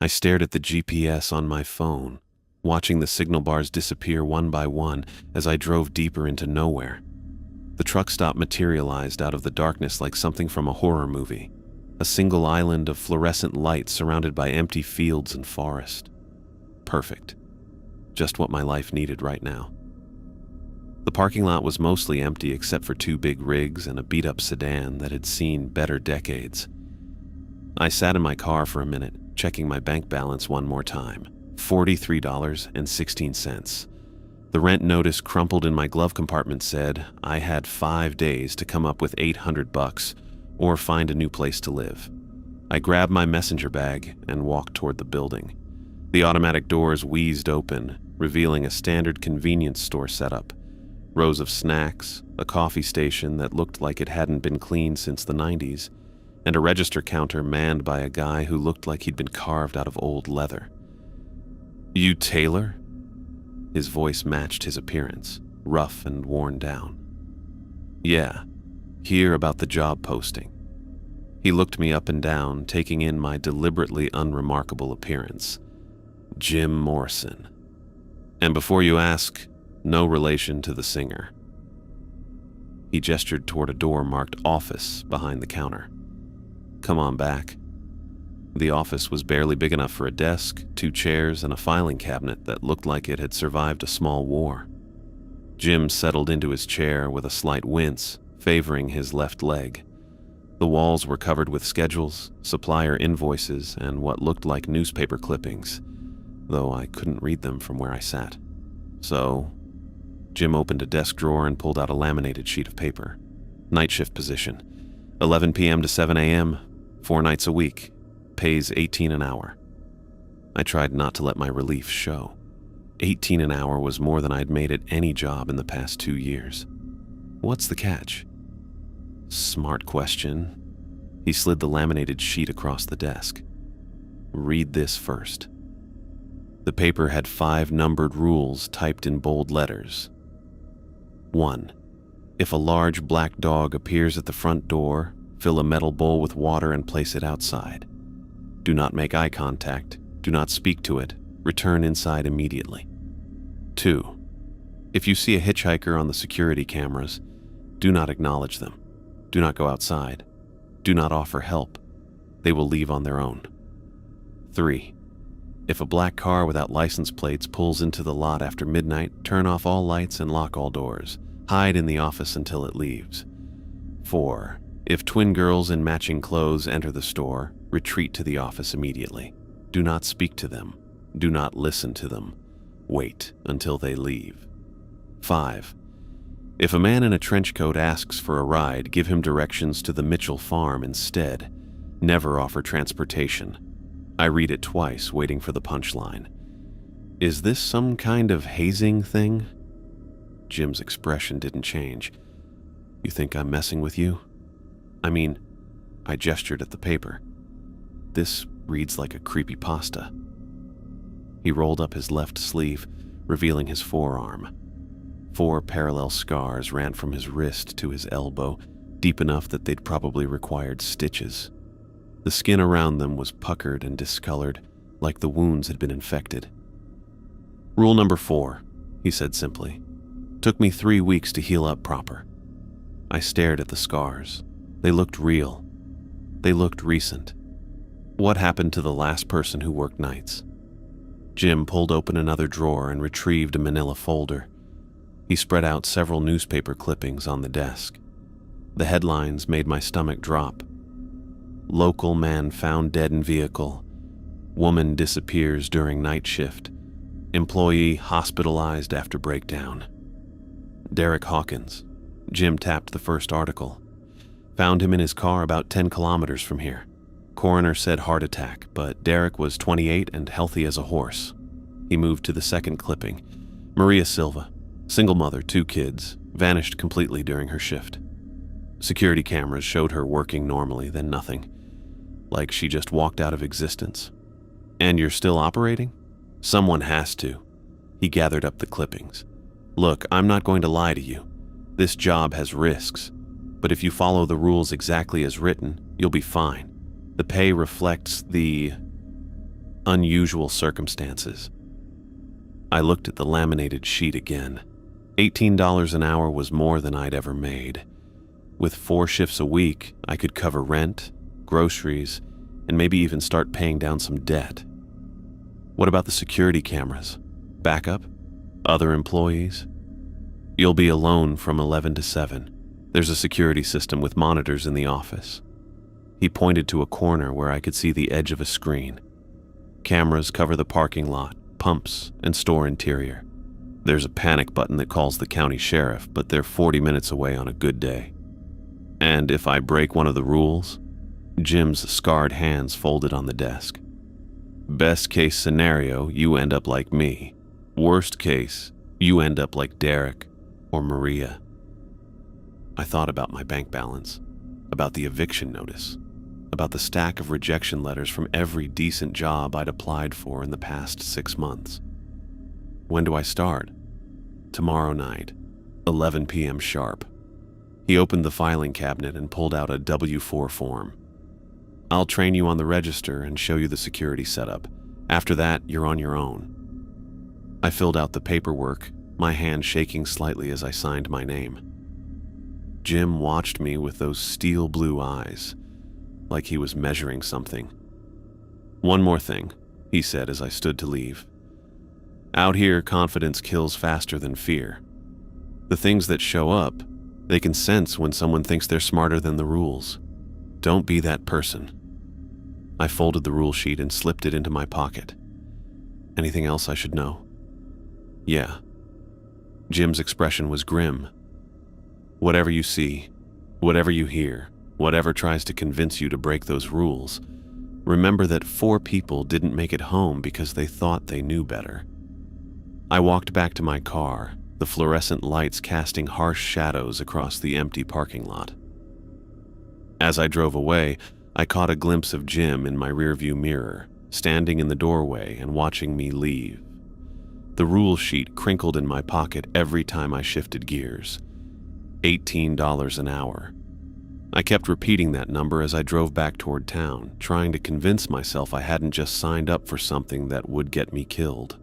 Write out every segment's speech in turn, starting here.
I stared at the GPS on my phone, watching the signal bars disappear one by one as I drove deeper into nowhere. The truck stop materialized out of the darkness like something from a horror movie, a single island of fluorescent light surrounded by empty fields and forest. Perfect. Just what my life needed right now. The parking lot was mostly empty except for two big rigs and a beat-up sedan that had seen better decades. I sat in my car for a minute, checking my bank balance one more time. $43.16. The rent notice crumpled in my glove compartment said I had 5 days to come up with $800 or find a new place to live. I grabbed my messenger bag and walked toward the building. The automatic doors wheezed open, revealing a standard convenience store setup. Rows of snacks, a coffee station that looked like it hadn't been cleaned since the 90s, and a register counter manned by a guy who looked like he'd been carved out of old leather. "You Taylor?" His voice matched his appearance, rough and worn down. "Yeah, hear about the job posting." He looked me up and down, taking in my deliberately unremarkable appearance. Jim Morrison. And before you ask, no relation to the singer. He gestured toward a door marked office behind the counter. "Come on back." The office was barely big enough for a desk, 2 chairs, and a filing cabinet that looked like it had survived a small war. Jim settled into his chair with a slight wince, favoring his left leg. The walls were covered with schedules, supplier invoices, and what looked like newspaper clippings, though I couldn't read them from where I sat. So, Jim opened a desk drawer and pulled out a laminated sheet of paper. Night shift position. 11 p.m. to 7 a.m., 4 nights a week. Pays $18 an hour. I tried not to let my relief show. $18 an hour was more than I'd made at any job in the past 2 years. What's the catch? Smart question. He slid the laminated sheet across the desk. Read this first. The paper had 5 numbered rules typed in bold letters. 1. If a large black dog appears at the front door, fill a metal bowl with water and place it outside. Do not make eye contact. Do not speak to it. Return inside immediately. 2. If you see a hitchhiker on the security cameras, do not acknowledge them. Do not go outside. Do not offer help. They will leave on their own. 3. If a black car without license plates pulls into the lot after midnight, turn off all lights and lock all doors. Hide in the office until it leaves. 4. If twin girls in matching clothes enter the store, retreat to the office immediately. Do not speak to them. Do not listen to them. Wait until they leave. 5. If a man in a trench coat asks for a ride, give him directions to the Mitchell farm instead. Never offer transportation. I read it twice, waiting for the punchline. Is this some kind of hazing thing? Jim's expression didn't change. You think I'm messing with you? I gestured at the paper. This reads like a creepypasta. He rolled up his left sleeve, revealing his forearm. 4 parallel scars ran from his wrist to his elbow, deep enough that they'd probably required stitches. The skin around them was puckered and discolored, like the wounds had been infected. Rule number 4, he said simply. Took me 3 weeks to heal up proper. I stared at the scars. They looked real. They looked recent. What happened to the last person who worked nights? Jim pulled open another drawer and retrieved a manila folder. He spread out several newspaper clippings on the desk. The headlines made my stomach drop. Local man found dead in vehicle. Woman disappears during night shift. Employee hospitalized after breakdown. Derek Hawkins. Jim tapped the first article. Found him in his car about 10 kilometers from here. Coroner said heart attack, but Derek was 28 and healthy as a horse. He moved to the second clipping. Maria Silva, single mother, 2 kids, vanished completely during her shift. Security cameras showed her working normally, then nothing. Like she just walked out of existence. And you're still operating? Someone has to. He gathered up the clippings. Look, I'm not going to lie to you. This job has risks. But if you follow the rules exactly as written, you'll be fine. The pay reflects the... Unusual circumstances. I looked at the laminated sheet again. $18 an hour was more than I'd ever made. With 4 shifts a week, I could cover rent, groceries, and maybe even start paying down some debt. What about the security cameras? Backup? Other employees? You'll be alone from 11 to 7. There's a security system with monitors in the office. He pointed to a corner where I could see the edge of a screen. Cameras cover the parking lot, pumps, and store interior. There's a panic button that calls the county sheriff, but they're 40 minutes away on a good day. And if I break one of the rules, Jim's scarred hands folded on the desk. Best case scenario, you end up like me. Worst case, you end up like Derek or Maria. I thought about my bank balance, about the eviction notice, about the stack of rejection letters from every decent job I'd applied for in the past 6 months. When do I start? Tomorrow night, 11 p.m. sharp. He opened the filing cabinet and pulled out a W-4 form. I'll train you on the register and show you the security setup. After that, you're on your own. I filled out the paperwork, my hand shaking slightly as I signed my name. Jim watched me with those steel blue eyes, like he was measuring something. One more thing, he said as I stood to leave. Out here, confidence kills faster than fear. The things that show up, they can sense when someone thinks they're smarter than the rules. Don't be that person. I folded the rule sheet and slipped it into my pocket. Anything else I should know? Yeah. Jim's expression was grim. Whatever you see, whatever you hear, whatever tries to convince you to break those rules, remember that 4 people didn't make it home because they thought they knew better. I walked back to my car, the fluorescent lights casting harsh shadows across the empty parking lot. As I drove away, I caught a glimpse of Jim in my rearview mirror, standing in the doorway and watching me leave. The rule sheet crinkled in my pocket every time I shifted gears. $18 an hour. I kept repeating that number as I drove back toward town, trying to convince myself I hadn't just signed up for something that would get me killed.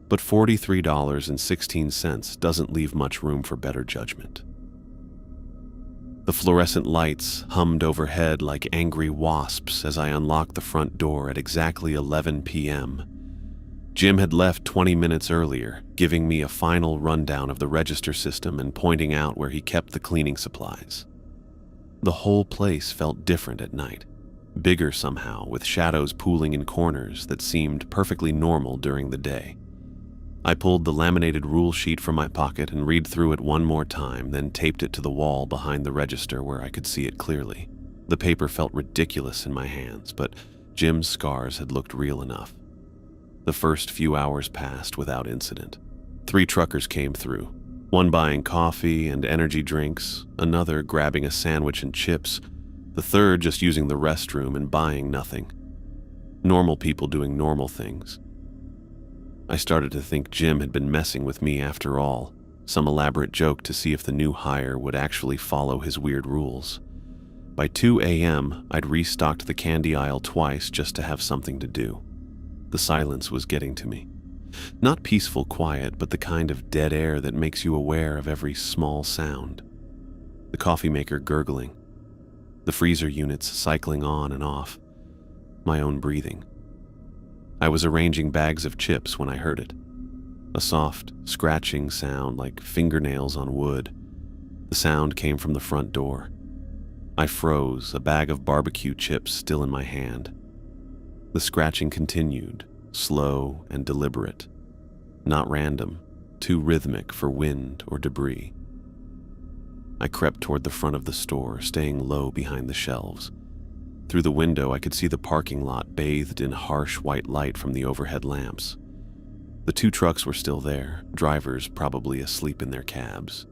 But $43.16 doesn't leave much room for better judgment. The fluorescent lights hummed overhead like angry wasps as I unlocked the front door at exactly 11 p.m. Jim had left 20 minutes earlier, giving me a final rundown of the register system and pointing out where he kept the cleaning supplies. The whole place felt different at night, bigger somehow, with shadows pooling in corners that seemed perfectly normal during the day. I pulled the laminated rule sheet from my pocket and read through it one more time, then taped it to the wall behind the register where I could see it clearly. The paper felt ridiculous in my hands, but Jim's scars had looked real enough. The first few hours passed without incident. 3 truckers came through, one buying coffee and energy drinks, another grabbing a sandwich and chips, the third just using the restroom and buying nothing. Normal people doing normal things. I started to think Jim had been messing with me after all, some elaborate joke to see if the new hire would actually follow his weird rules. By 2 a.m., I'd restocked the candy aisle twice just to have something to do. The silence was getting to me. Not peaceful quiet, but the kind of dead air that makes you aware of every small sound. The coffee maker gurgling. The freezer units cycling on and off. My own breathing. I was arranging bags of chips when I heard it. A soft, scratching sound like fingernails on wood. The sound came from the front door. I froze, a bag of barbecue chips still in my hand. The scratching continued, slow and deliberate. Not random, too rhythmic for wind or debris. I crept toward the front of the store, staying low behind the shelves. Through the window, I could see the parking lot bathed in harsh white light from the overhead lamps. The 2 trucks were still there, drivers probably asleep in their cabs.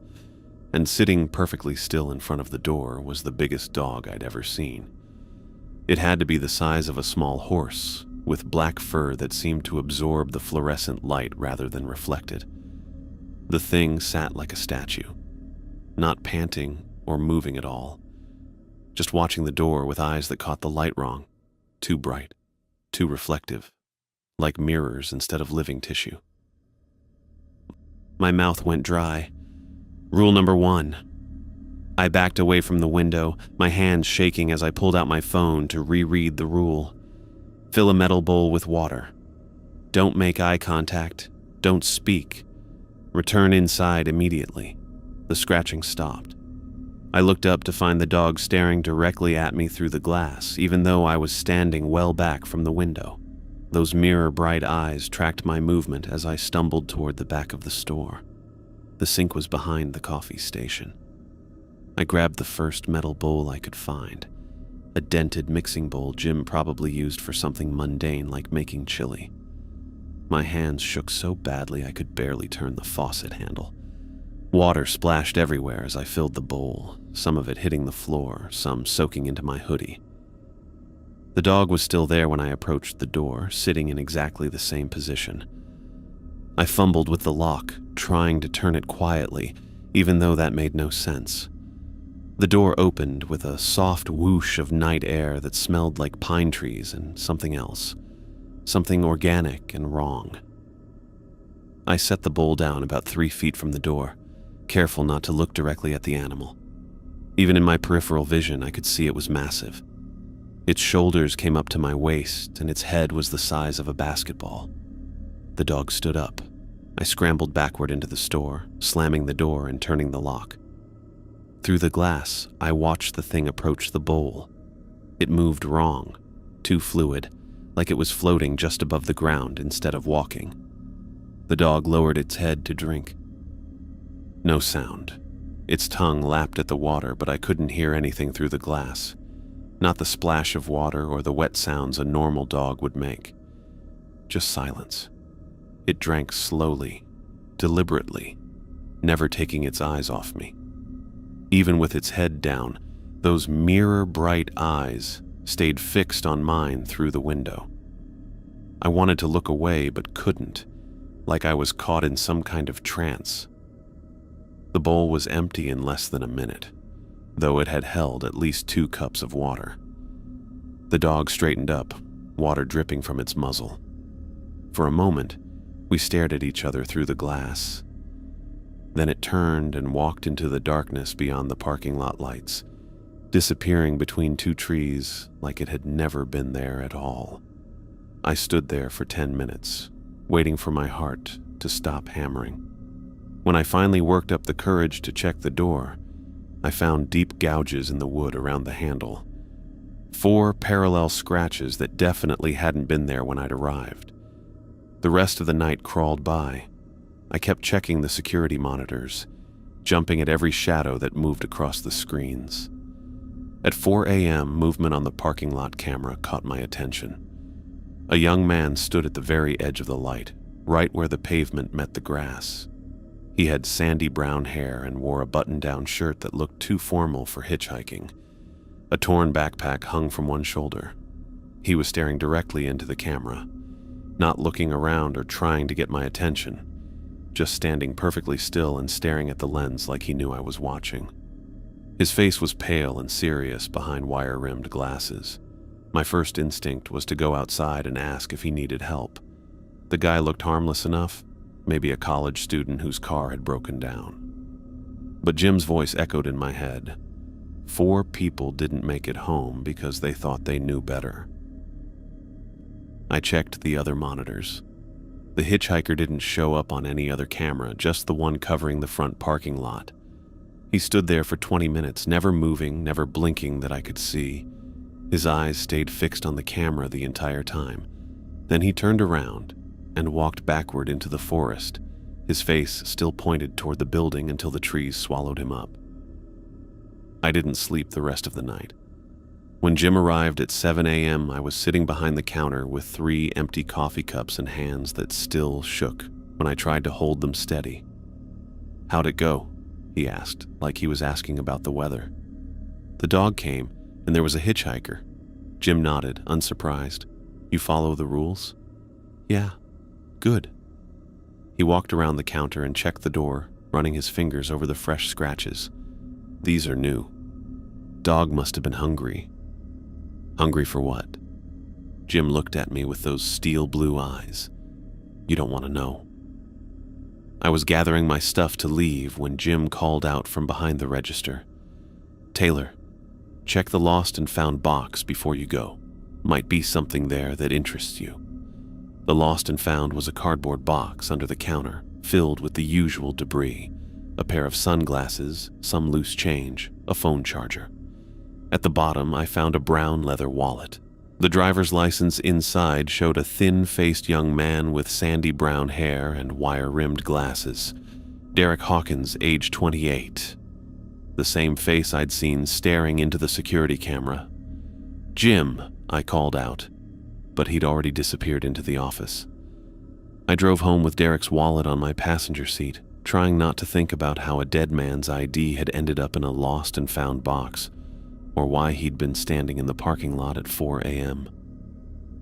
And sitting perfectly still in front of the door was the biggest dog I'd ever seen. It had to be the size of a small horse, with black fur that seemed to absorb the fluorescent light rather than reflect it. The thing sat like a statue, not panting or moving at all, just watching the door with eyes that caught the light wrong, too bright. too reflective, like mirrors instead of living tissue. My mouth went dry. Rule number 1. I backed away from the window, my hands shaking as I pulled out my phone to reread the rule. Fill a metal bowl with water. Don't make eye contact. Don't speak. Return inside immediately. The scratching stopped. I looked up to find the dog staring directly at me through the glass, even though I was standing well back from the window. Those mirror-bright eyes tracked my movement as I stumbled toward the back of the store. The sink was behind the coffee station. I grabbed the first metal bowl I could find, a dented mixing bowl Jim probably used for something mundane like making chili. My hands shook so badly I could barely turn the faucet handle. Water splashed everywhere as I filled the bowl, some of it hitting the floor, some soaking into my hoodie. The dog was still there when I approached the door, sitting in exactly the same position. I fumbled with the lock, trying to turn it quietly, even though that made no sense. The door opened with a soft whoosh of night air that smelled like pine trees and something else, something organic and wrong. I set the bowl down about 3 feet from the door, careful not to look directly at the animal. Even in my peripheral vision, I could see it was massive. Its shoulders came up to my waist, and its head was the size of a basketball. The dog stood up. I scrambled backward into the store, slamming the door and turning the lock. Through the glass, I watched the thing approach the bowl. It moved wrong, too fluid, like it was floating just above the ground instead of walking. The dog lowered its head to drink. No sound. Its tongue lapped at the water, but I couldn't hear anything through the glass. Not the splash of water or the wet sounds a normal dog would make. Just silence. It drank slowly, deliberately, never taking its eyes off me. Even with its head down, those mirror-bright eyes stayed fixed on mine through the window. I wanted to look away but couldn't, like I was caught in some kind of trance. The bowl was empty in less than a minute, though it had held at least 2 cups of water. The dog straightened up, water dripping from its muzzle. For a moment, we stared at each other through the glass. Then it turned and walked into the darkness beyond the parking lot lights, disappearing between 2 trees like it had never been there at all. I stood there for 10 minutes, waiting for my heart to stop hammering. When I finally worked up the courage to check the door, I found deep gouges in the wood around the handle. 4 parallel scratches that definitely hadn't been there when I'd arrived. The rest of the night crawled by. I kept checking the security monitors, jumping at every shadow that moved across the screens. At 4 a.m., movement on the parking lot camera caught my attention. A young man stood at the very edge of the light, right where the pavement met the grass. He had sandy brown hair and wore a button-down shirt that looked too formal for hitchhiking. A torn backpack hung from one shoulder. He was staring directly into the camera, not looking around or trying to get my attention, just standing perfectly still and staring at the lens like he knew I was watching. His face was pale and serious behind wire-rimmed glasses. My first instinct was to go outside and ask if he needed help. The guy looked harmless enough, maybe a college student whose car had broken down. But Jim's voice echoed in my head. 4 people didn't make it home because they thought they knew better. I checked the other monitors. The hitchhiker didn't show up on any other camera, just the one covering the front parking lot. He stood there for 20 minutes, never moving, never blinking that I could see. His eyes stayed fixed on the camera the entire time. Then he turned around and walked backward into the forest, his face still pointed toward the building until the trees swallowed him up. I didn't sleep the rest of the night. When Jim arrived at 7 a.m., I was sitting behind the counter with 3 empty coffee cups in hands that still shook when I tried to hold them steady. "How'd it go?" he asked, like he was asking about the weather. "The dog came, and there was a hitchhiker." Jim nodded, unsurprised. "You follow the rules?" "Yeah. Good." He walked around the counter and checked the door, running his fingers over the fresh scratches. "These are new. Dog must have been hungry." "Hungry for what?" Jim looked at me with those steel blue eyes. You don't want to know. I was gathering my stuff to leave when Jim called out from behind the register. Taylor, check the lost and found box before you go. Might be something there that interests you. The lost and found was a cardboard box under the counter, filled with the usual debris, a pair of sunglasses, some loose change, a phone charger. At the bottom, I found a brown leather wallet. The driver's license inside showed a thin-faced young man with sandy brown hair and wire-rimmed glasses. Derek Hawkins, age 28. The same face I'd seen staring into the security camera. Jim, I called out, but he'd already disappeared into the office. I drove home with Derek's wallet on my passenger seat, trying not to think about how a dead man's ID had ended up in a lost and found box, or why he'd been standing in the parking lot at 4 a.m.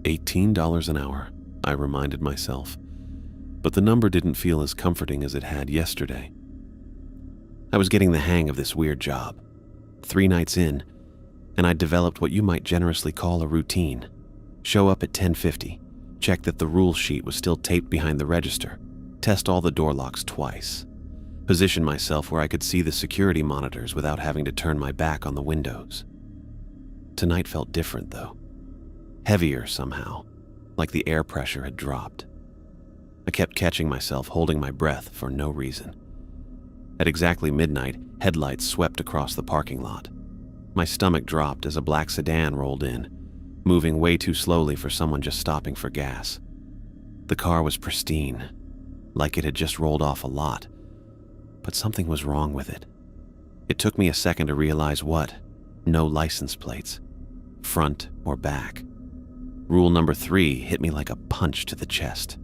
$18 an hour, I reminded myself, but the number didn't feel as comforting as it had yesterday. I was getting the hang of this weird job. 3 nights in, and I'd developed what you might generously call a routine. Show up at 10:50, check that the rule sheet was still taped behind the register, test all the door locks twice, position myself where I could see the security monitors without having to turn my back on the windows. Tonight felt different, though. Heavier somehow, like the air pressure had dropped. I kept catching myself holding my breath for no reason. At exactly midnight, headlights swept across the parking lot. My stomach dropped as a black sedan rolled in, moving way too slowly for someone just stopping for gas. The car was pristine, like it had just rolled off a lot, but something was wrong with it. It took me a second to realize what. No license plates, front or back. Rule number 3 hit me like a punch to the chest.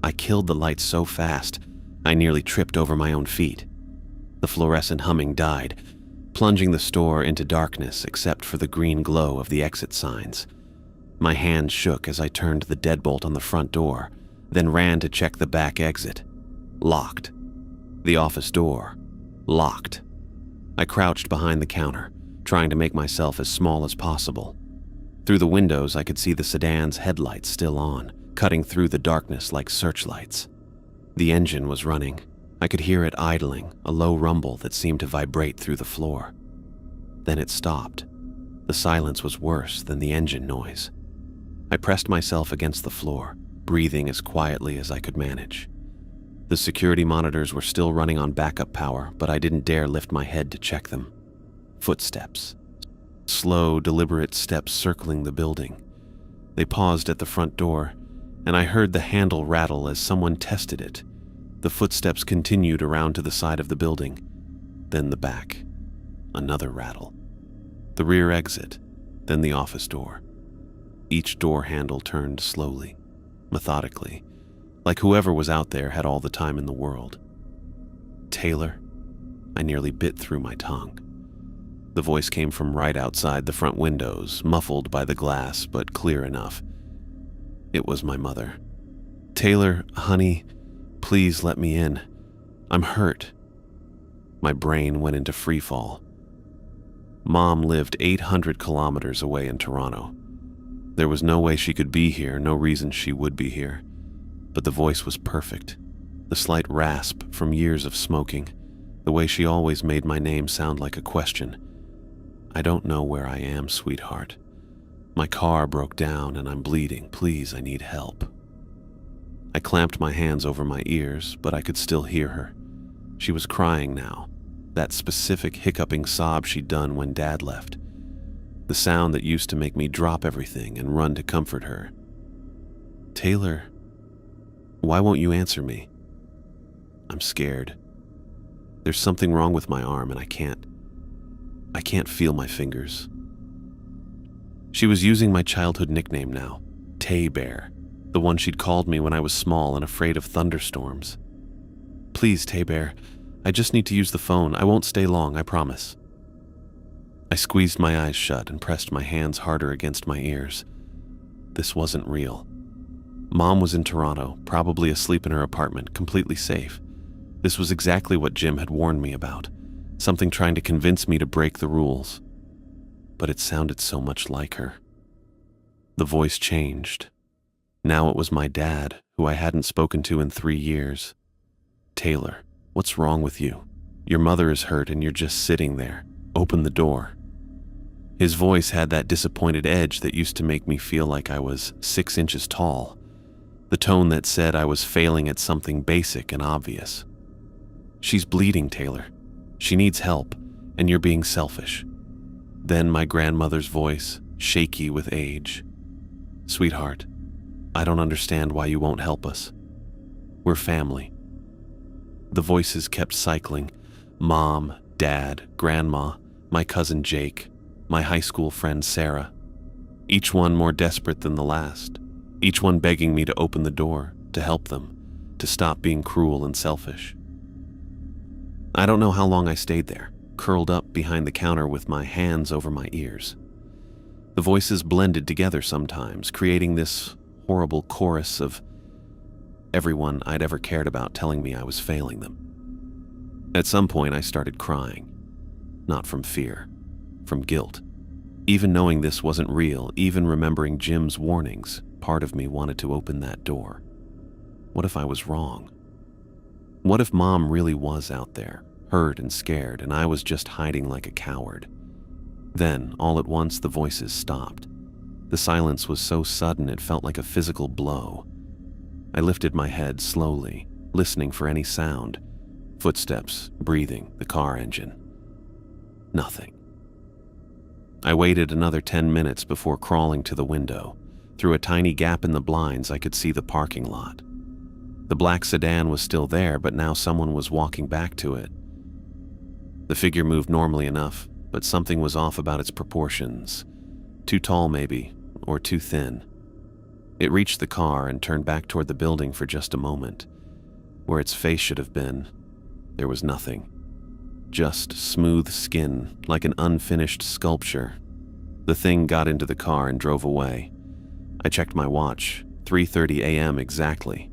I killed the lights so fast, I nearly tripped over my own feet. The fluorescent humming died, plunging the store into darkness except for the green glow of the exit signs. My hands shook as I turned the deadbolt on the front door, then ran to check the back exit. Locked. The office door. Locked. I crouched behind the counter, trying to make myself as small as possible. Through the windows, I could see the sedan's headlights still on, cutting through the darkness like searchlights. The engine was running. I could hear it idling, a low rumble that seemed to vibrate through the floor. Then it stopped. The silence was worse than the engine noise. I pressed myself against the floor, breathing as quietly as I could manage. The security monitors were still running on backup power, but I didn't dare lift my head to check them. Footsteps. Slow, deliberate steps circling the building. They paused at the front door, and I heard the handle rattle as someone tested it. The footsteps continued around to the side of the building, then the back. Another rattle. The rear exit, then the office door. Each door handle turned slowly, methodically, like whoever was out there had all the time in the world. Taylor? I nearly bit through my tongue. The voice came from right outside the front windows, muffled by the glass, but clear enough. It was my mother. Taylor, honey, please let me in. I'm hurt. My brain went into freefall. Mom lived 800 kilometers away in Toronto. There was no way she could be here, no reason she would be here. But the voice was perfect. The slight rasp from years of smoking, the way she always made my name sound like a question. I don't know where I am, sweetheart. My car broke down and I'm bleeding. Please, I need help. I clamped my hands over my ears, but I could still hear her. She was crying now, that specific hiccuping sob she'd done when Dad left. The sound that used to make me drop everything and run to comfort her. Taylor, why won't you answer me? I'm scared. There's something wrong with my arm and I can't feel my fingers. She was using my childhood nickname now, Tay Bear, the one she'd called me when I was small and afraid of thunderstorms. Please, Tay Bear, I just need to use the phone. I won't stay long, I promise. I squeezed my eyes shut and pressed my hands harder against my ears. This wasn't real. Mom was in Toronto, probably asleep in her apartment, completely safe. This was exactly what Jim had warned me about, something trying to convince me to break the rules. But it sounded so much like her. The voice changed. Now it was my dad, who I hadn't spoken to in 3 years. "Taylor, what's wrong with you? Your mother is hurt and you're just sitting there. Open the door." His voice had that disappointed edge that used to make me feel like I was 6 inches tall. The tone that said I was failing at something basic and obvious. "She's bleeding, Taylor. She needs help, and you're being selfish." Then my grandmother's voice, shaky with age. "Sweetheart, I don't understand why you won't help us. We're family." The voices kept cycling. Mom, Dad, Grandma, my cousin Jake, my high school friend Sarah. Each one more desperate than the last. Each one begging me to open the door, to help them, to stop being cruel and selfish. I don't know how long I stayed there, curled up behind the counter with my hands over my ears. The voices blended together sometimes, creating this horrible chorus of everyone I'd ever cared about telling me I was failing them. At some point, I started crying. Not from fear, from guilt. Even knowing this wasn't real, even remembering Jim's warnings, part of me wanted to open that door. What if I was wrong? What if Mom really was out there, hurt and scared, and I was just hiding like a coward? Then, all at once, the voices stopped. The silence was so sudden it felt like a physical blow. I lifted my head slowly, listening for any sound. Footsteps, breathing, the car engine. Nothing. I waited another 10 minutes before crawling to the window. Through a tiny gap in the blinds, I could see the parking lot. The black sedan was still there, but now someone was walking back to it. The figure moved normally enough, but something was off about its proportions. Too tall, maybe, or too thin. It reached the car and turned back toward the building for just a moment. Where its face should have been, there was nothing. Just smooth skin, like an unfinished sculpture. The thing got into the car and drove away. I checked my watch, 3:30 a.m. exactly.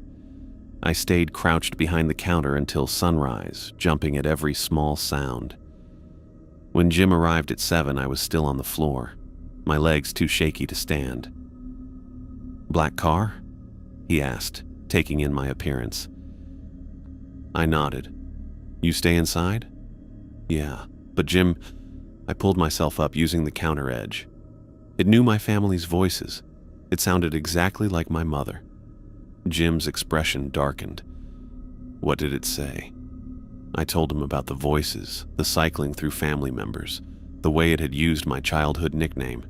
I stayed crouched behind the counter until sunrise, jumping at every small sound. When Jim arrived at 7, I was still on the floor, my legs too shaky to stand. "Black car?" he asked, taking in my appearance. I nodded. "You stay inside?" "Yeah, but Jim..." I pulled myself up using the counter edge. It knew my family's voices. It sounded exactly like my mother. Jim's expression darkened. What did it say? I told him about the voices, the cycling through family members, the way it had used my childhood nickname.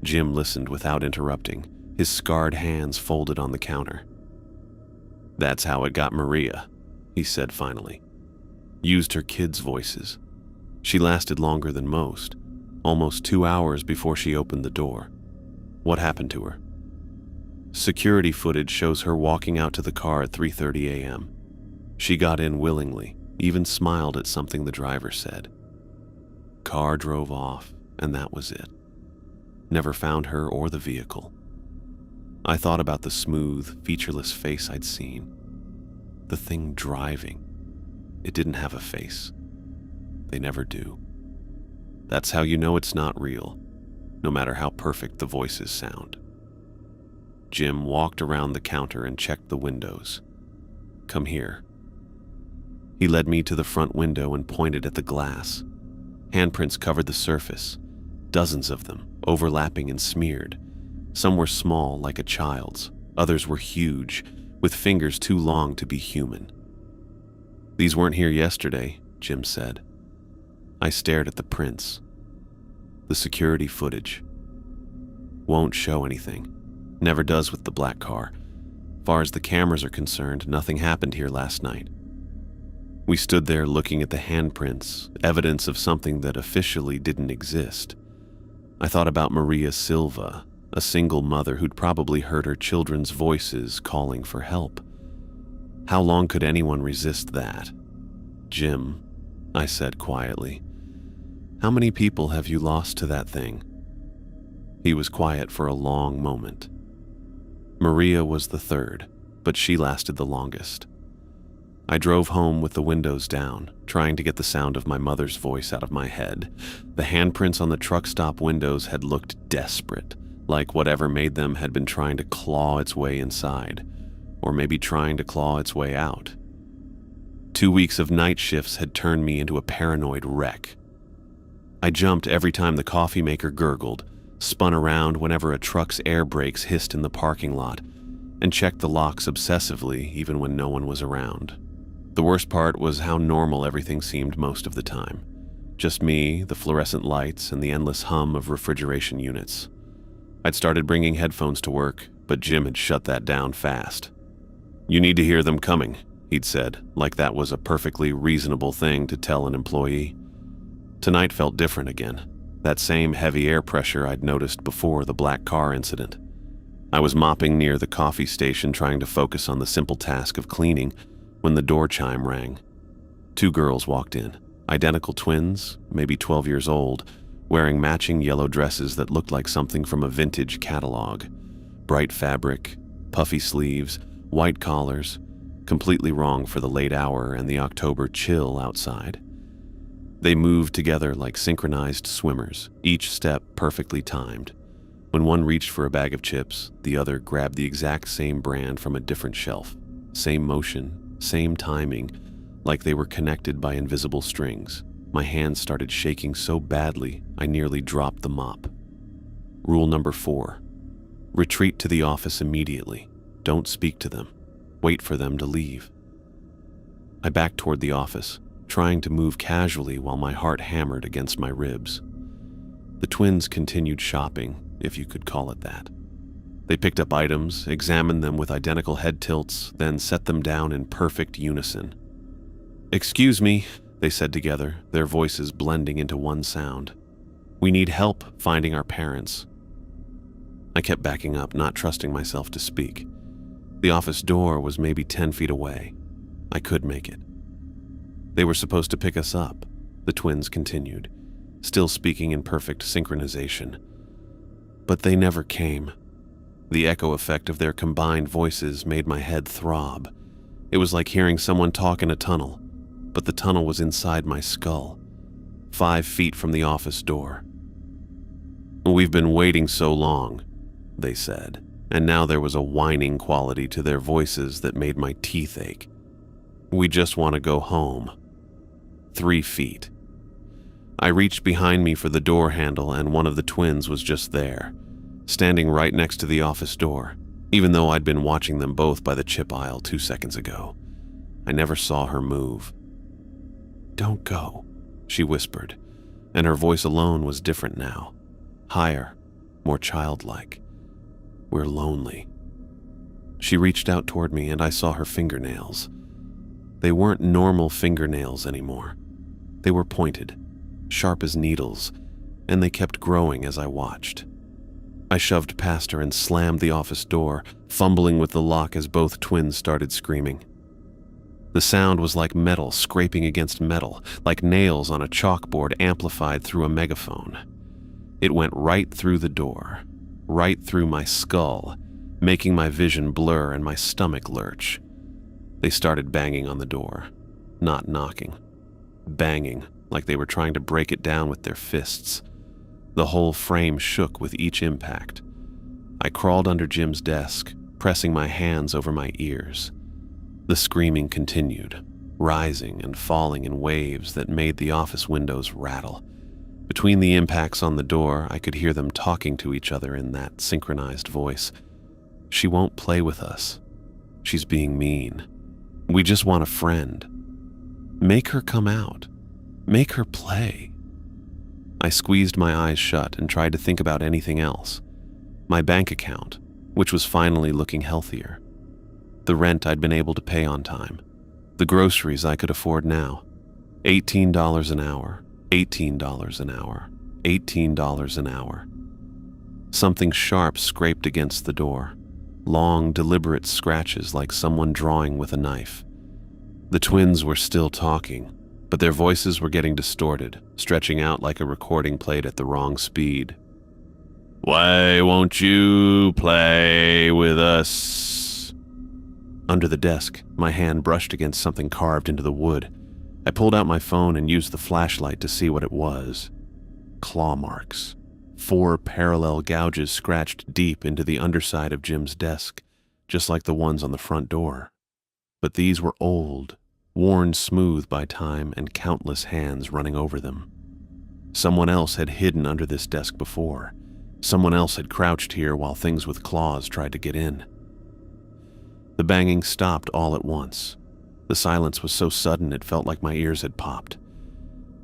Jim listened without interrupting, his scarred hands folded on the counter. "That's how it got Maria," he said finally. "Used her kids' voices. She lasted longer than most, almost 2 hours before she opened the door." "What happened to her?" "Security footage shows her walking out to the car at 3:30 a.m. She got in willingly, even smiled at something the driver said. Car drove off, and that was it. Never found her or the vehicle." I thought about the smooth, featureless face I'd seen. The thing driving. It didn't have a face. They never do. That's how you know it's not real, no matter how perfect the voices sound. Jim walked around the counter and checked the windows. "Come here." He led me to the front window and pointed at the glass. Handprints covered the surface, dozens of them, overlapping and smeared. Some were small, like a child's. Others were huge, with fingers too long to be human. "These weren't here yesterday," Jim said. I stared at the prints. The security footage. Won't show anything. Never does with the black car. Far as the cameras are concerned, nothing happened here last night. We stood there looking at the handprints, evidence of something that officially didn't exist. I thought about Maria Silva, a single mother who'd probably heard her children's voices calling for help. How long could anyone resist that? "Jim," I said quietly, "how many people have you lost to that thing?" He was quiet for a long moment. Maria was the third, but she lasted the longest. I drove home with the windows down, trying to get the sound of my mother's voice out of my head. The handprints on the truck stop windows had looked desperate, like whatever made them had been trying to claw its way inside, or maybe trying to claw its way out. 2 weeks of night shifts had turned me into a paranoid wreck. I jumped every time the coffee maker gurgled, spun around whenever a truck's air brakes hissed in the parking lot, and checked the locks obsessively even when no one was around. The worst part was how normal everything seemed most of the time. Just me, the fluorescent lights, and the endless hum of refrigeration units. I'd started bringing headphones to work, but Jim had shut that down fast. "You need to hear them coming," he'd said, like that was a perfectly reasonable thing to tell an employee. Tonight felt different again. That same heavy air pressure I'd noticed before the black car incident. I was mopping near the coffee station trying to focus on the simple task of cleaning when the door chime rang. 2 girls walked in, identical twins, maybe 12 years old, wearing matching yellow dresses that looked like something from a vintage catalog. Bright fabric, puffy sleeves, white collars, completely wrong for the late hour and the October chill outside. They moved together like synchronized swimmers, each step perfectly timed. When one reached for a bag of chips, the other grabbed the exact same brand from a different shelf. Same motion, same timing, like they were connected by invisible strings. My hands started shaking so badly, I nearly dropped the mop. Rule number 4. Retreat to the office immediately. Don't speak to them. Wait for them to leave. I backed toward the office, trying to move casually while my heart hammered against my ribs. The twins continued shopping, if you could call it that. They picked up items, examined them with identical head tilts, then set them down in perfect unison. "Excuse me," they said together, their voices blending into one sound. "We need help finding our parents." I kept backing up, not trusting myself to speak. The office door was maybe 10 feet away. I could make it. "They were supposed to pick us up," the twins continued, still speaking in perfect synchronization. "But they never came." The echo effect of their combined voices made my head throb. It was like hearing someone talk in a tunnel, but the tunnel was inside my skull, 5 feet from the office door. "We've been waiting so long," they said, and now there was a whining quality to their voices that made my teeth ache. "We just want to go home." 3 feet. I reached behind me for the door handle and one of the twins was just there, standing right next to the office door, even though I'd been watching them both by the chip aisle 2 seconds ago. I never saw her move. "Don't go," she whispered, and her voice alone was different now. Higher, more childlike. "We're lonely." She reached out toward me and I saw her fingernails. They weren't normal fingernails anymore. They were pointed, sharp as needles, and they kept growing as I watched. I shoved past her and slammed the office door, fumbling with the lock as both twins started screaming. The sound was like metal scraping against metal, like nails on a chalkboard amplified through a megaphone. It went right through the door, right through my skull, making my vision blur and my stomach lurch. They started banging on the door, not knocking. Banging, like they were trying to break it down with their fists. The whole frame shook with each impact. I crawled under Jim's desk, pressing my hands over my ears. The screaming continued, rising and falling in waves that made the office windows rattle. Between the impacts on the door, I could hear them talking to each other in that synchronized voice. "She won't play with us. She's being mean. We just want a friend. Make her come out. Make her play." I squeezed my eyes shut and tried to think about anything else. My bank account, which was finally looking healthier. The rent I'd been able to pay on time. The groceries I could afford now. $18 an hour, $18 an hour, $18 an hour. Something sharp scraped against the door. Long, deliberate scratches like someone drawing with a knife. The twins were still talking, but their voices were getting distorted, stretching out like a recording played at the wrong speed. "Why won't you play with us?" Under the desk, my hand brushed against something carved into the wood. I pulled out my phone and used the flashlight to see what it was. Claw marks. 4 parallel gouges scratched deep into the underside of Jim's desk, just like the ones on the front door. But these were old, worn smooth by time and countless hands running over them. Someone else had hidden under this desk before. Someone else had crouched here while things with claws tried to get in. The banging stopped all at once. The silence was so sudden it felt like my ears had popped.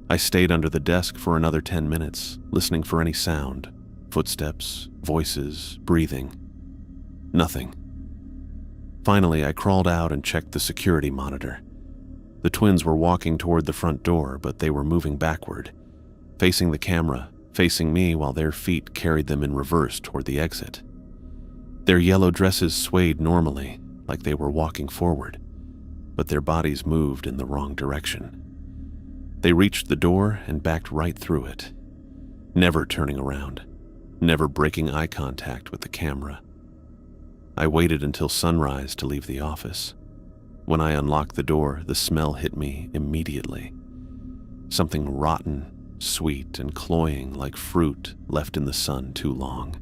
I stayed under the desk for another 10 minutes, listening for any sound, footsteps, voices, breathing. Nothing. Finally, I crawled out and checked the security monitor. The twins were walking toward the front door, but they were moving backward, facing the camera, facing me while their feet carried them in reverse toward the exit. Their yellow dresses swayed normally, like they were walking forward, but their bodies moved in the wrong direction. They reached the door and backed right through it, never turning around, never breaking eye contact with the camera. I waited until sunrise to leave the office. When I unlocked the door, the smell hit me immediately. Something rotten, sweet, and cloying like fruit left in the sun too long.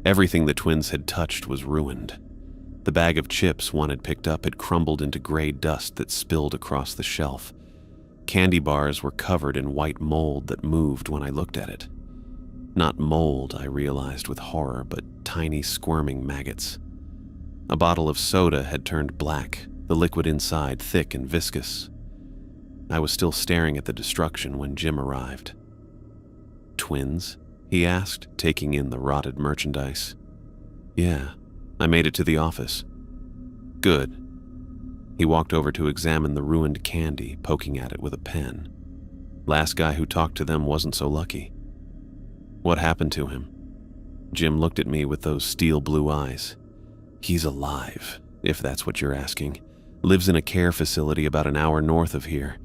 Everything the twins had touched was ruined. The bag of chips one had picked up had crumbled into gray dust that spilled across the shelf. Candy bars were covered in white mold that moved when I looked at it. Not mold, I realized with horror, but tiny squirming maggots. A bottle of soda had turned black, the liquid inside thick and viscous. I was still staring at the destruction when Jim arrived. "Twins?" he asked, taking in the rotted merchandise. "Yeah, I made it to the office." "Good." He walked over to examine the ruined candy, poking at it with a pen. Last guy who talked to them wasn't so lucky. "What happened to him?" Jim looked at me with those steel blue eyes. "He's alive, if that's what you're asking. Lives in a care facility about an hour north of here,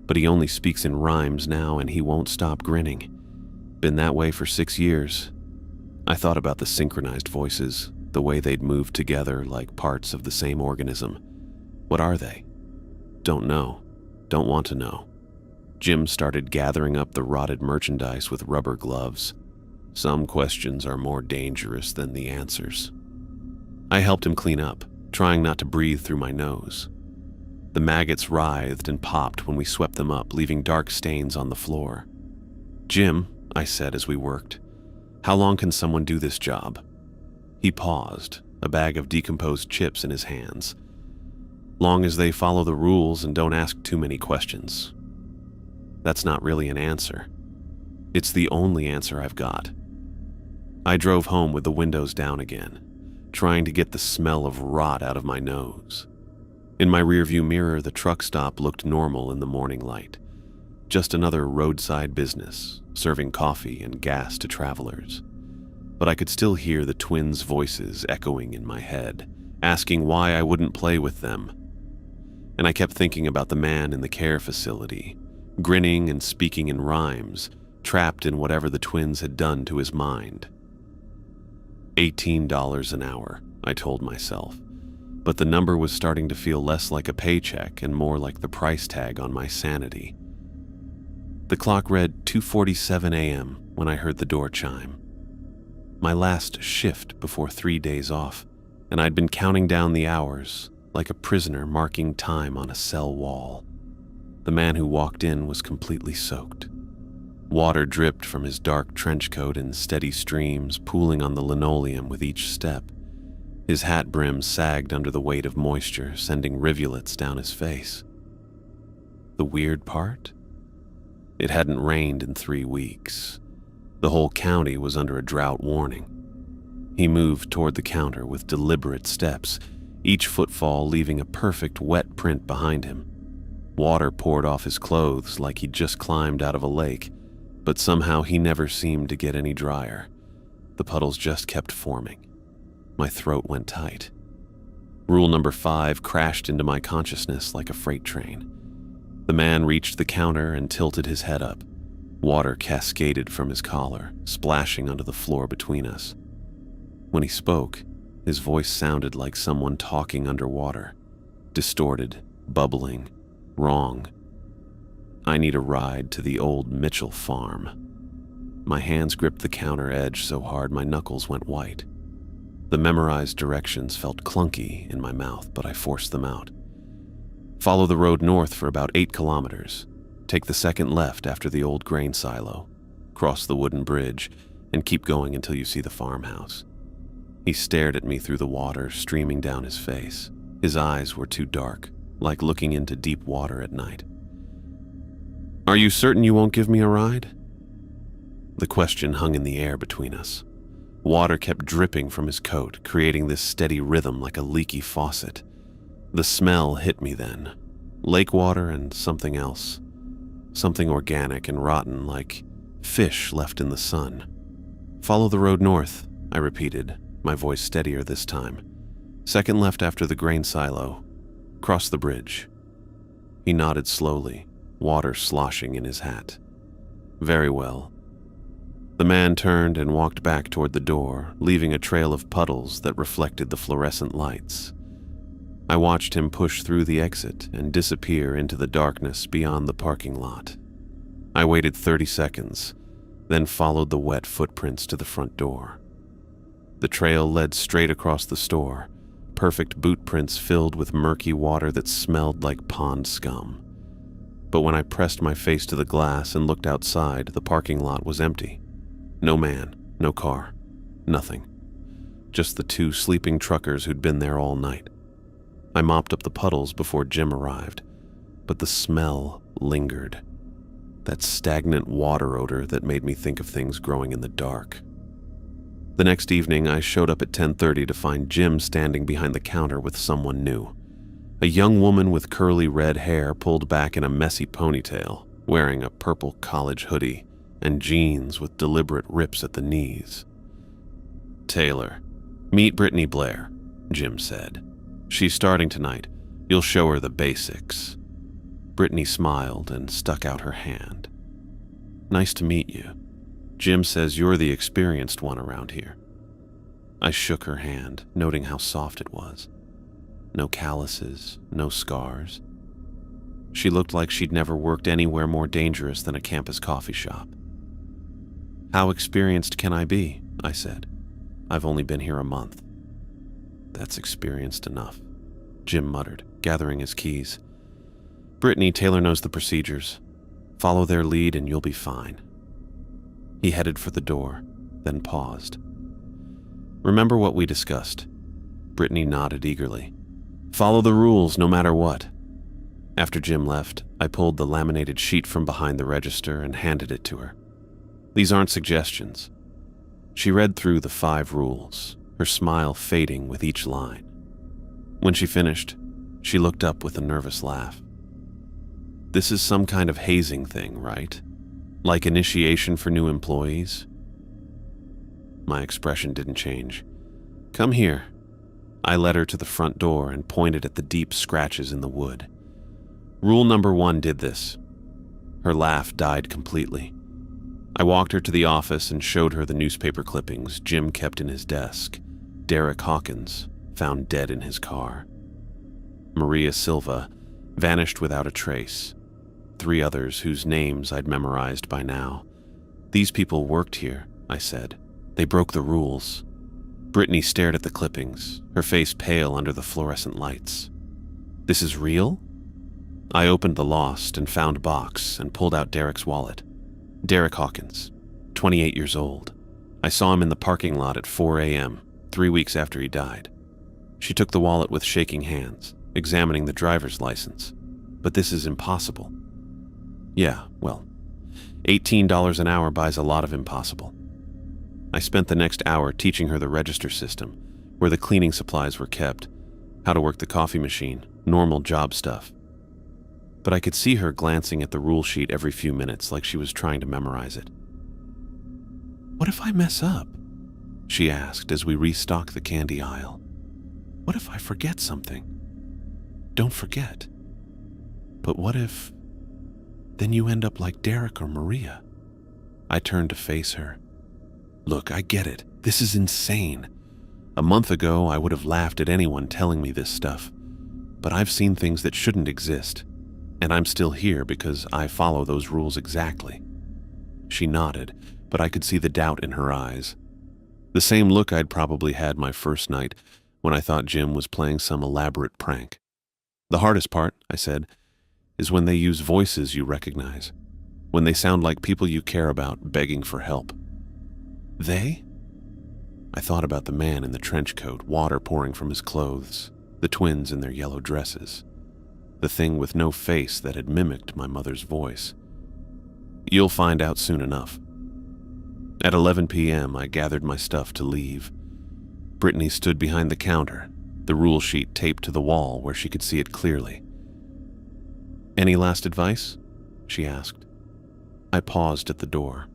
but he only speaks in rhymes now and he won't stop grinning. Been that way for 6 years. I thought about the synchronized voices, the way they'd moved together like parts of the same organism. What are they? Don't know. Don't want to know." Jim started gathering up the rotted merchandise with rubber gloves. Some questions are more dangerous than the answers. I helped him clean up, trying not to breathe through my nose. The maggots writhed and popped when we swept them up, leaving dark stains on the floor. "Jim," I said as we worked, "how long can someone do this job?" He paused, a bag of decomposed chips in his hands. "Long as they follow the rules and don't ask too many questions." That's not really an answer. It's the only answer I've got. I drove home with the windows down again, trying to get the smell of rot out of my nose. In my rearview mirror, the truck stop looked normal in the morning light. Just another roadside business, serving coffee and gas to travelers. But I could still hear the twins' voices echoing in my head, asking why I wouldn't play with them. And I kept thinking about the man in the care facility, grinning and speaking in rhymes, trapped in whatever the twins had done to his mind. $18 an hour, I told myself, but the number was starting to feel less like a paycheck and more like the price tag on my sanity. The clock read 2:47 a.m. when I heard the door chime. My last shift before 3 days off, and I'd been counting down the hours, like a prisoner marking time on a cell wall. The man who walked in was completely soaked. Water dripped from his dark trench coat in steady streams, pooling on the linoleum with each step. His hat brim sagged under the weight of moisture, sending rivulets down his face. The weird part? It hadn't rained in 3 weeks. The whole county was under a drought warning. He moved toward the counter with deliberate steps, each footfall leaving a perfect wet print behind him. Water poured off his clothes like he'd just climbed out of a lake, but somehow he never seemed to get any drier. The puddles just kept forming. My throat went tight. Rule number 5 crashed into my consciousness like a freight train. The man reached the counter and tilted his head up. Water cascaded from his collar, splashing onto the floor between us. When he spoke, his voice sounded like someone talking underwater, distorted, bubbling, wrong. "I need a ride to the old Mitchell farm." My hands gripped the counter edge so hard my knuckles went white. The memorized directions felt clunky in my mouth, but I forced them out. Follow the road north for about 8 kilometers. Take the second left after the old grain silo. Cross the wooden bridge and keep going until you see the farmhouse. He stared at me through the water streaming down his face. His eyes were too dark, like looking into deep water at night. Are you certain you won't give me a ride? The question hung in the air between us. Water kept dripping from his coat, creating this steady rhythm like a leaky faucet. The smell hit me then. Lake water and something else. Something organic and rotten, like fish left in the sun. Follow the road north, I repeated, my voice steadier this time. Second left after the grain silo. Cross the bridge. He nodded slowly, water sloshing in his hat. Very well. The man turned and walked back toward the door, leaving a trail of puddles that reflected the fluorescent lights. I watched him push through the exit and disappear into the darkness beyond the parking lot. I waited 30 seconds, then followed the wet footprints to the front door. The trail led straight across the store, perfect boot prints filled with murky water that smelled like pond scum. But when I pressed my face to the glass and looked outside, the parking lot was empty. No man, no car, nothing. Just the 2 sleeping truckers who'd been there all night. I mopped up the puddles before Jim arrived, but the smell lingered. That stagnant water odor that made me think of things growing in the dark. The next evening, I showed up at 10:30 to find Jim standing behind the counter with someone new. A young woman with curly red hair pulled back in a messy ponytail, wearing a purple college hoodie and jeans with deliberate rips at the knees. Taylor, meet Brittany Blair, Jim said. She's starting tonight. You'll show her the basics. Brittany smiled and stuck out her hand. Nice to meet you. Jim says you're the experienced one around here. I shook her hand, noting how soft it was. No calluses, no scars. She looked like she'd never worked anywhere more dangerous than a campus coffee shop. How experienced can I be? I said. I've only been here a month. That's experienced enough, Jim muttered, gathering his keys. Brittany, Taylor knows the procedures. Follow their lead and you'll be fine. He headed for the door, then paused. Remember what we discussed? Brittany nodded eagerly. Follow the rules no matter what. After Jim left, I pulled the laminated sheet from behind the register and handed it to her. These aren't suggestions. She read through the 5 rules, her smile fading with each line. When she finished, she looked up with a nervous laugh. This is some kind of hazing thing, right? Like initiation for new employees? My expression didn't change. Come here. I led her to the front door and pointed at the deep scratches in the wood. Rule number 1 did this. Her laugh died completely. I walked her to the office and showed her the newspaper clippings Jim kept in his desk. Derek Hawkins, found dead in his car. Maria Silva, vanished without a trace. 3 others whose names I'd memorized by now. These people worked here, I said. They broke the rules. Brittany stared at the clippings, her face pale under the fluorescent lights. This is real? I opened the lost and found box and pulled out Derek's wallet. Derek Hawkins, 28 years old. I saw him in the parking lot at 4 a.m., 3 weeks after he died. She took the wallet with shaking hands, examining the driver's license. But this is impossible. Yeah, well, $18 an hour buys a lot of impossible. I spent the next hour teaching her the register system, where the cleaning supplies were kept, how to work the coffee machine, normal job stuff. But I could see her glancing at the rule sheet every few minutes like she was trying to memorize it. What if I mess up? She asked as we restocked the candy aisle. What if I forget something? Don't forget. But what if... Then you end up like Derek or Maria. I turned to face her. Look, I get it. This is insane. A month ago, I would have laughed at anyone telling me this stuff. But I've seen things that shouldn't exist. And I'm still here because I follow those rules exactly. She nodded, but I could see the doubt in her eyes. The same look I'd probably had my first night when I thought Jim was playing some elaborate prank. "The hardest part," I said, "is when they use voices you recognize, when they sound like people you care about begging for help." "They?" I thought about the man in the trench coat, water pouring from his clothes, the twins in their yellow dresses, the thing with no face that had mimicked my mother's voice. "You'll find out soon enough." At 11 p.m., I gathered my stuff to leave. Brittany stood behind the counter, the rule sheet taped to the wall where she could see it clearly. "Any last advice?" she asked. I paused at the door.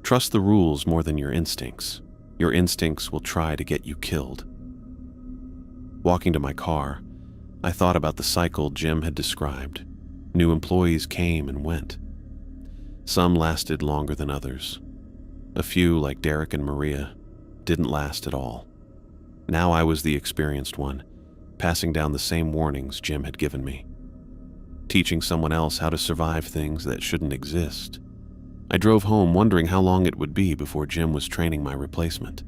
"Trust the rules more than your instincts. Your instincts will try to get you killed." Walking to my car, I thought about the cycle Jim had described. New employees came and went. Some lasted longer than others. A few, like Derek and Maria, didn't last at all. Now I was the experienced one, passing down the same warnings Jim had given me, teaching someone else how to survive things that shouldn't exist. I drove home wondering how long it would be before Jim was training my replacement.